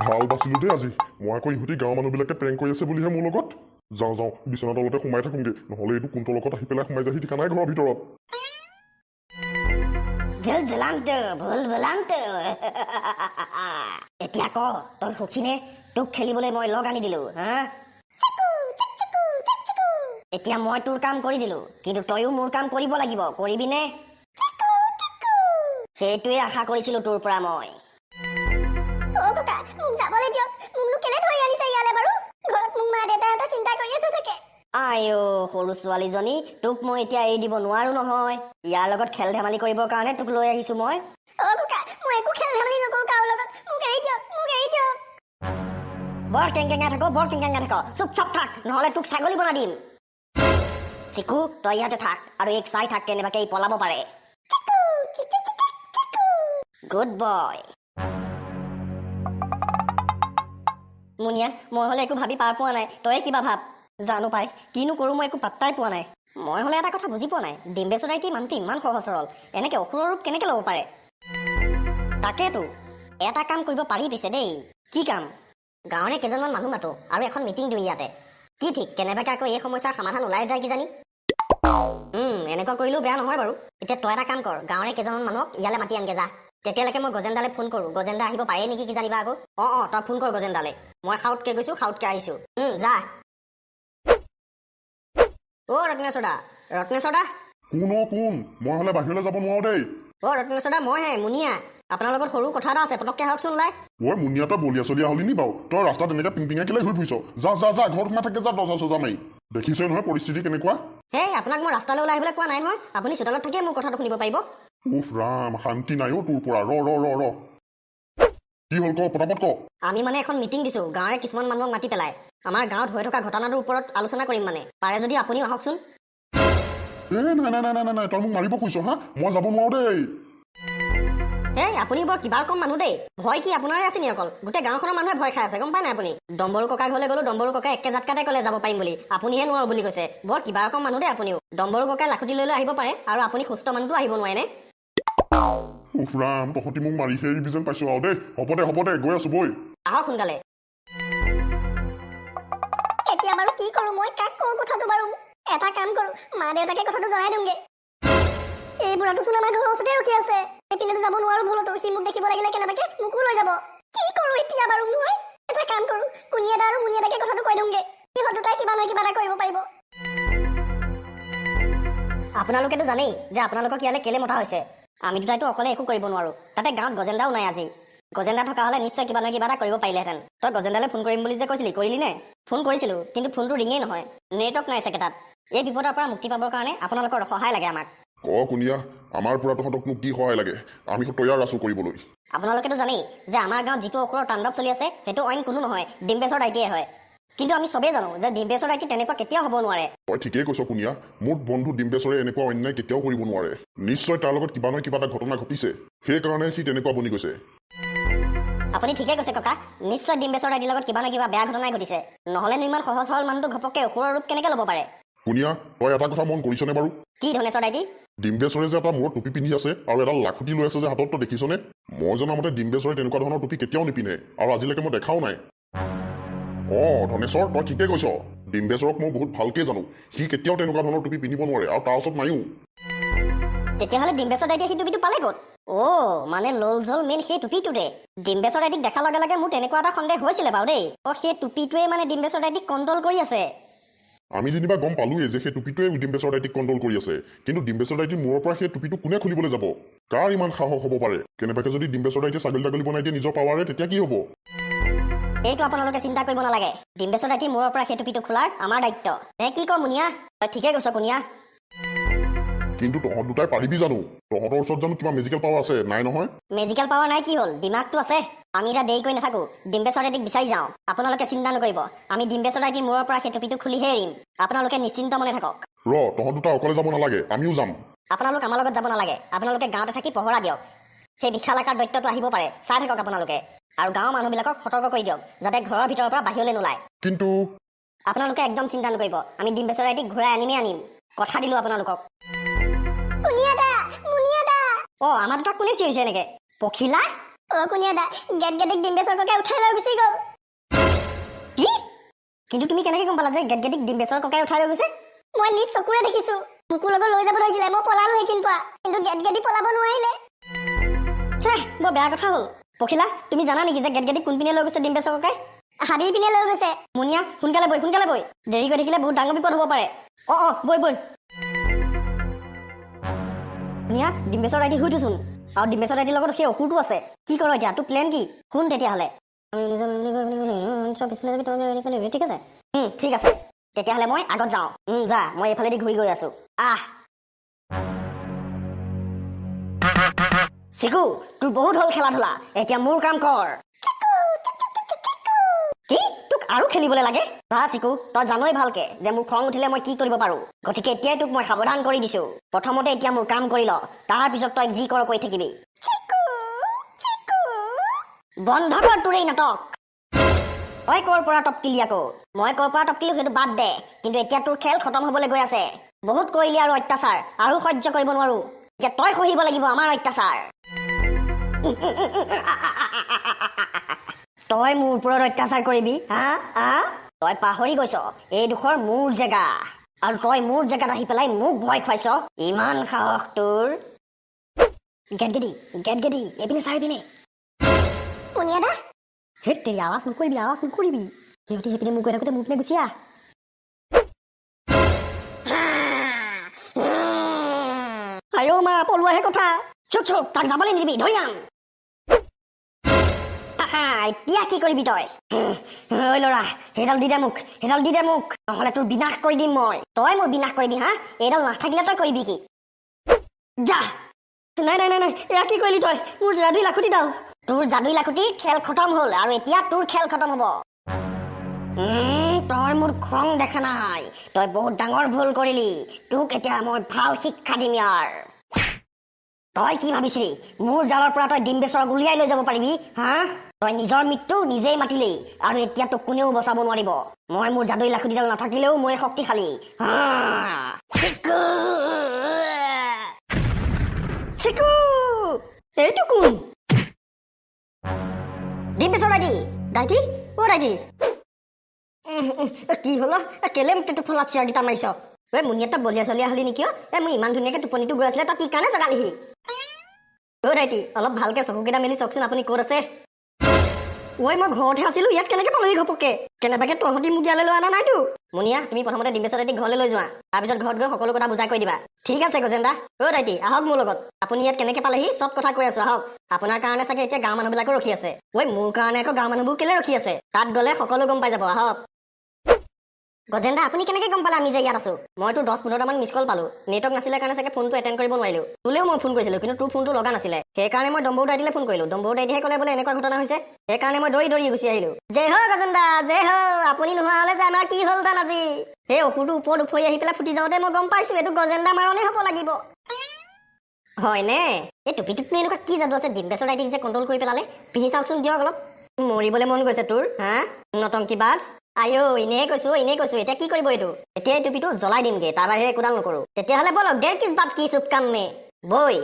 ভাল বাছিলো দেই আজি মই আকৌ ইহঁতি গাঁৱৰ মানুহবিলাকে প্ৰেংক কৰি আছে বুলিহে মোৰ লগত যাওঁ বিচনা তলতে সোমাই থাকোঁগে নহ'লে এইটো কোনটো লগত আহি পেলাই সোমাই যাহি ঠিকা নাই ঘৰৰ ভিতৰত এতিয়া ক তই সুখীনে তোক খেলিবলৈ মই লগ আনি দিলো হা এতিয়া মই তোৰ কাম কৰি দিলো কিন্তু তইও মোৰ কাম কৰিব লাগিব কৰিবিনে সেইটোৱে আশা কৰিছিলো তোৰ পৰা মই আইও সৰু ছোৱালীজনী তোক মই এতিয়া এৰি দিব নোৱাৰো নহয় ইয়াৰ লগত খেল ধেমালি কৰিবৰ কাৰণে তোক লৈ আহিছো মই বৰ কেংকেঙা থাক চুপ চাপ থাক নহলে তোক ছাগলী বনাই দিম চিকু তই ইয়াতে থাক আৰু এক চাই থাক কেনেবাকে ই পলাব পাৰে গুড বয় মুনিয়া মই হলে একো ভাবি পাৰ পোৱা নাই তই কিবা ভাব জানো পাই কিনো কৰো মই একো পাত্তাই পোৱা নাই মই হলে এটা কথা বুজি পোৱা নাই ডিম্বেশ্বৰাইটি মানুহটো ইমান সহজ সৰল এনেকে অসুৰৰ ৰূপ কেনেকে ল'ব পাৰে তাকেতো এটা কাম কৰিব পাৰি পিছে দেই কি কাম গাঁৱৰে কেইজনমান মানুহ মাতো আৰু এখন মিটিং দিওঁ ইয়াতে কি ঠিক কেনেবাকে আকৌ এই সমস্যাৰ সমাধান ওলাই যায় কিজানি এনেকুৱা কৰিলেও বেয়া নহয় বাৰু এতিয়া তই এটা কাম কৰ গাঁৱৰে কেইজনমান মানুহক ইয়ালৈ মাতি আনগে যা তেতিয়ালৈকে মই গজেন্দালে ফোন কৰো গজেন্দা আহিব পাৰে নেকি কি জানিবা আকৌ তই ফোন কৰ গজেন্দালে মই খাউতকে গৈছো খাউতকে আহিছো যা ৰত্নেশ্বৰ দা কোন মই হ'লে বাহিৰলৈ যাব নোৱাৰো দেই ৰত্নেশ্বৰ দা মইহে মুনিয়া আপোনাৰ লগত সৰু কথা এটা আছে পটককে আহকচোন ওলাই ঐ মুনিয়া তই বলিয়া চলিয়া হলি নি বাৰু তই ৰাস্তাত এনেকে পিংপিঙাই কেলে ঘূৰি ফুৰিছ যা ঘৰত সোমাই থাকে যা দৰ্জা চজা মাৰি দেখিছই নহয় পৰিস্থিতি কেনেকুৱা হেই আপোনাক মই ৰাস্তালৈ ওলাই আহিবলৈ কোৱা নাই নহয় আপুনি চোতালত থাকিয়ে মোৰ কথাটো শুনিব পাৰিব উফ ৰাম শান্তি নাই তোৰ পৰা ৰ কি হ'ল ক পটাপট ক আমি মানে এখন মিটিং দিছো গাঁৱৰে কিছুমান মানুহক মাতি পেলাই আমাৰ গাঁৱত হৈ থকা ঘটনাটোৰ ওপৰত আলোচনা কৰিম মানে পাৰে যদি আপুনিও আহকচোন নাই তই মোক মাৰিব খুজিছ হা মই যাব নোৱাৰো দেই হেই আপুনি বৰ কিবাৰ কম মানুহ দেই ভয় কি আপোনাৰে আছে নি অকল গোটেই গাঁওখনৰ মানুহে ভয় খাই আছে গম পাই নাই আপুনি ডম্বৰু ককাৰ ঘৰলৈ গলো ডম্বৰু ককাই একে জাতকাতে ক'লে যাব পাৰিম বুলি আপুনিহে নোৱাৰো বুলি কৈছে বৰ কিবাৰ কম মানুহ দেই আপুনিও ডম্বৰু ককাই লাখুটি লৈ আহিব পাৰে আৰু আপুনি সুস্থ মানুহটো আহিব নোৱাৰে নে উফ ৰাম তহঁতি মোক মাৰিহে এৰিবি যেন পাইছো আৰু দেই হ'ব দে গৈ আছো বৈ আহক সোনকালে এতিয়া বাৰু কি কৰো মই কাক কওঁ কথাটো বাৰু এটা কাম কৰো মা দেউতাকে কথাটো জনাই দিমগে এই বুঢ়াটো চোন আমাৰ ঘৰৰ ওচৰতে ৰখি আছে এইপিনেতো যাব নোৱাৰো ভুলতো সি মোক দেখিব লাগিলে কেনেবাকে মোকো লৈ যাব কি কৰো এতিয়া বাৰু মই এটা কাম কৰো কুনিয়া দা আৰু মুনিয়া দাকে কথাটো কৈ দিওঁগে সিহঁত দুটাই কিবা নহয় কিবা এটা কৰিব পাৰিব আপোনালোকেতো জানেই যে আপোনালোকক ইয়ালৈ কেলে মতা হৈছে আমি দুটাইতো অকলে একো কৰিব নোৱাৰো তাতে গাঁৱত গজেন্দাও নাই আজি গজেন্দা থকা হলে নিশ্চয় কিবা নহয় কিবা এটা কৰিব পাৰিলেহেঁতেন তই গজেন্দালৈ ফোন কৰিম বুলি যে কৈছিলি কৰিলি নে ফোন কৰিছিলো কিন্তু ফোনটো ৰিঙেই নহয় নেটৱৰ্ক নাই চাগে তাত এই বিপদৰ পৰা মুক্তি পাবৰ কাৰণে আপোনালোকৰ সহায় লাগে আমাক কুনিয়া আমাৰ পৰা তহঁতক মোক কি সহায় লাগে আমি তৈয়াৰ আছো কৰিবলৈ আপোনালোকেতো জানেই যে আমাৰ গাঁৱত যিটো অসুৰৰ তাণ্ডৱ চলি আছে সেইটো অইন কোনো নহয় ডিম্বেশ্বৰ দাইটিয়ে হয় কিন্তু আমি চবেই জানো যে ডিম্বেশ্বৰ দাইটি তেনেকুৱা কেতিয়াও হ'ব নোৱাৰে তই ঠিকেই কৈছ কুনিয়া মোৰ বন্ধু ডিম্বেশ্বৰে এনেকুৱা অন্যায় কেতিয়াও কৰিব নোৱাৰে নিশ্চয় তাৰ লগত কিবা নহয় কিবা এটা ঘটনা ঘটিছে সেইকাৰণে সি তেনেকুৱা বনি গৈছে আপুনি ঠিকে কৈছে ককা নিশ্চয় ডিম্বেশ্বৰ দাইটিৰ লগত কিবা নহয় কিবা বেয়া ঘটনাই ঘটিছে নহলেনো ইমান সহজ সৰল মানুহটো ঘপককে অসুৰৰ ৰূপ কেনেকে ল'ব পাৰে কুনিয়া তই এটা কথা মন কৰিছনে বাৰু কি ধনেশ্বৰ দাইটি ডিম্বেশ্বৰে যে এটা মূৰত টুপি পিন্ধি আছে আৰু এটা লাখুটি লৈ আছে যে হাতত তই দেখিছনে মই জনামতে ডিম্বেশ্বৰে তেনেকুৱা ধৰণৰ টুপি কেতিয়াও নিপিন্ধে আৰু আজিলৈকে মই দেখাও নাই ধনেশ্বৰ তই ঠিকে কৈছ ডিম্বেশ্বৰক মই বহুত ভালকে জানো সি কেতিয়াও তেনেকুৱা ধৰণৰ টুপি পিন্ধিব নোৱাৰে আৰু তাৰ ওচৰত নাইও তেতিয়াহ'লে ডিম্বেশ্বৰ দাইটিয়ে সেই টুপিটো পালে ক'ত মানে লল ঝল মেইন সেই টুপিটোতে ডিম্বেশ্বৰ দাইটিক দেখাৰ লগে লগে মোৰ তেনেকুৱা এটা সন্দেহ হৈছিলে বাৰু দেই সেই টুপিটোৱে মানে ডিম্বেশ্বৰ দাইটিক কণ্ট্ৰল কৰি আছে আমি যেনিবা গম পালোৱে যে সেই টুপিটোৱে ডিম্বেশ্বৰ দাইটিক কণ্ট্ৰল কৰি আছে কিন্তু ডিম্বেশ্বৰ দাইটিৰ মূৰৰ পৰা সেই টুপিটো কোনে খুলিবলৈ যাব কাৰ ইমান সাহস হ'ব পাৰে কেনেবাকে যদি ডিম্বেশ্বৰ দাইটিয়ে ছাগলী বনাই দিয়ে নিজৰ পাৱাৰে তেতিয়া কি হ'ব এইটো আপোনালোকে চিন্তা কৰিব নালাগে ডিম্বেশ্বৰ দাইটিৰ মূৰৰ পৰা সেই টুপিটো খোলাৰ আমাৰ দায়িত্ব কি কওঁ মুনিয়া তই ঠিকে কৈছ কুনিয়া কিন্তু তহঁত দুটাই পাৰিবি জানো তহঁতৰ ওচৰত জানো কিবা মেজিকেল পাৱাৰ আছে নাই নহয় মেজিকেল পাৱাৰ নাই কি হ'ল দিমাগটো আছে আমি এতিয়া দেৰি কৰি নাথাকো ডিম্বেশ্বৰ দাইটিক বিচাৰি যাওঁ আপোনালোকে চিন্তা নকৰিব আমি ডিম্বেশ্বৰ দাইটিৰ মূৰৰ পৰা সেই টুপিটো খুলিহে এৰিম আপোনালোকে নিশ্চিন্ত মনে থাকক তহঁত দুটা অকলে যাব নালাগে আমিও যাম আপোনালোক আমাৰ লগত যাব নালাগে আপোনালোকে গাঁৱতে থাকি পহৰা দিয়ক সেই বিশালাকাৰ দৈত্যটো আহিব পাৰে চাই থাকক আপোনালোকে আৰু গাঁৱৰ মানুহবিলাকক সতৰ্ক কৰি দিয়ক যাতে ঘৰৰ ভিতৰৰ পৰা বাহিৰলৈ নোলায় কিন্তু আপোনালোকে একদম চিন্তা নকৰিব আমি ডিম্বেশ্বৰ দাইটিক ঘূৰাই আনিম কথা দিলো আপোনালোকক মুনিয়া দা আমাৰ দুটাক কোনে চিঞৰিছে এনেকে পখিলা কুনিয়া দা গেট গেটিক ডিম্বেশ্বৰ ককাই উঠাই লৈ গুচি গ'ল কি কিন্তু তুমি কেনেকৈ গম পালা যে গেটগেটিক ডিম্বেশ্বৰ ককাই উঠাই লৈ গৈছে মই নিজ চকুৰে দেখিছো মোকো লগত লৈ যাব ধৰিছিলে মই পলালো সেইখিন পৰা কিন্তু গেট গেটি পলাব নোৱাৰিলে চে বৰ বেয়া কথা হ'ল পখিলা তুমি জানা নেকি যে গেটগেটিক কোনপিনে লৈ গৈছে ডিম্বেশ্বৰ ককাই হাবিৰ পিনে লৈ গৈছে মুনিয়া সোনকালে বৈ দেৰি কৰি থাকিলে বহুত ডাঙৰ বিপদ হ'ব পাৰে বৈ মুনিয়া ডিম্বেশ্বৰ আইটি শুইটোচোন আৰু ডিম্বেশ্বৰ আইটিৰ লগত সেই অসুৰটো আছে কি কৰ এতিয়া তোৰ প্লেন কি শুন তেতিয়াহ'লে ঠিক আছে ঠিক আছে তেতিয়াহ'লে মই আগত যাওঁ যা মই এইফালেদি ঘূৰি গৈ আছো চিকু তোৰ বহুত হ'ল খেলা ধূলা এতিয়া মোৰ কাম কৰ কি তোক আৰু খেলিবলৈ লাগে চা চিকু তই জানই ভালকে যে মোৰ খং উঠিলে মই কি কৰিব পাৰো গতিকে এতিয়াই তোক মই সাৱধান কৰি দিছো প্ৰথমতে এতিয়া মোৰ কাম কৰি ল তাৰ পিছত তই যি কৰ কৈ থাকিবি বন্ধ কৰ তোৰ এই নাটক তই ক'ৰ পৰা টপকিলি আকৌ মই ক'ৰ পৰা টপকিলো সেইটো বাদ দে কিন্তু এতিয়া তোৰ খেল খতম হ'বলৈ গৈ আছে বহুত কৰিলি আৰু অত্যাচাৰ আৰু সহ্য কৰিব নোৱাৰো এতিয়া তই সহিব লাগিব আমাৰ অত্যাচাৰ তই মোৰ ওপৰত অত্যাচাৰ কৰিবি তই পাহৰি গৈছ এইডোখৰ মোৰ জেগা আৰু তই মোৰ জেগাত আহি পেলাই মোক ভয় খুৱাইছ ইমান সাহস তোৰ গেটগেটি এইপিনে চাই পিনে কুনিয়া দা হেত তেৰি আৱাজ নকৰিবি সিহঁতি সেইপিনে মোক কৈ থাকোঁতে মোৰ পিনে গুচি আহ আইঅ মা পলোৱাহে কথা চুপ তাক যাবলৈ নিদিবি ধৰি আন এতিয়া কি কৰিবি তই ঐ ল'ৰা সেইডাল দি দে মোক নহ'লে তোৰ বিনাশ কৰি দিম মই তই মোৰ বিনাশ কৰিবি এইডাল নাথাকিলে তই কৰিবি কি যা নাই এয়া কি কৰিলি তই মোৰ যাদুই লাখুটিডাল তোৰ যাদুই লাখুটিৰ খেল খতম হ'ল আৰু এতিয়া তোৰ খেল খতম হ'ব তই মোৰ খং দেখা নাই তই বহুত ডাঙৰ ভুল কৰিলি তোক এতিয়া মই ভাল শিক্ষা দিম ইয়াৰ তই কি ভাবিছিলি মোৰ জালৰ পৰা তই ডিম্বেশ্বৰক উলিয়াই লৈ যাব পাৰিবি তই নিজৰ মৃত্যু নিজেই মাতিলি আৰু এতিয়া তোক কোনেও বচাব নোৱাৰিব মই মোৰ যাদুই লাখুটিডাল নাথাকিলেও মই শক্তিশালী চিকু এইটো কোন ডিম্বেশ্বৰ দাইটি কি হ'ল কেলে মোক তোৰ ফলাত চিয়াৰকেইটা মাৰিছ মুনিয়াত তই বলিয়া চলিয়া হলি নেকি মোৰ ইমান ধুনীয়াকৈ টোপনিটো গৈ আছিলে তই কি কাৰণে জগালিহি দাইটি অলপ ভালকে চকুকেইটা মেলি চাওকচোন আপুনি ক'ত আছে মই ঘৰতহে আছিলো ইয়াত কেনেকে পালোহি ঘপকে কেনেবাকে তহঁতি মোক ইয়ালৈ লৈ অনা নাইতো মুনিয়া তুমি প্ৰথমতে ডিম্বেশ্বৰ দাইটিক ঘৰলৈ লৈ যোৱা তাৰপিছত ঘৰত গৈ সকলো কথা বুজাই কৈ দিবা ঠিক আছে গজেন্দা দাইটি আহক মোৰ লগত আপুনি ইয়াত কেনেকে পালেহি চব কথা কৈ আছো আহক আপোনাৰ কাৰণে চাগে এতিয়া গাঁৱৰ মানুহবিলাকো ৰখি আছে মোৰ কাৰণে আকৌ গাঁৱৰ মানুহবোৰ কেলে ৰখি আছে তাত গ'লে সকলো গম পাই যাব আহক গজেন্দা আপুনি কেনেকে গম পালে আমি যে ইয়াত আছো মইতো 10-15টামান মিছ কল পালো নেটৱৰ্ক নাছিলে কাৰণে চাগে ফোনটো এটেণ্ড কৰিব নোৱাৰিলো তোলেও মই ফোন কৰিছিলো কিন্তু তোৰ ফোনটো লগা নাছিলে সেইকাৰণে মই ডম্বৰু দাইটিলে ফোন কৰিলো ডম্বৰু দাইটিহে ক'লে বোলে এনেকুৱা ঘটনা হৈছে সেইকাৰণে মই দৌৰি গুচি আহিলো জয় ho গজেন্দা জয় ho আপুনি নোহোৱা হ'লে যে আমাৰ কি হ'ল তান আজি সেই অসুৰটো ওপৰত উফৰি আহি পেলাই ফুটি যাওঁতে মই গম পাইছো এইটো গজেন্দা মাৰণে হ'ব লাগিব হয়নে এই টুপিটোতনো এনেকুৱা কি যাদু আছে ডিম্বেশ্বৰ দাইটিক যে কণ্ট্ৰল কৰি পেলালে পিন্ধি চাওকচোন দিয়ক অলপ মৰিবলৈ মন গৈছে তোৰ নটংকি বাছ আইঅ এনেই কৈছো এতিয়া কি কৰিব এইটো এতিয়া এই টুপিটো জ্বলাই দিমগে তাৰ বাহিৰে একোডাল নকৰো তেতিয়াহ'লে বলক 1.5 বাত কি চুপ কাম মে বৈ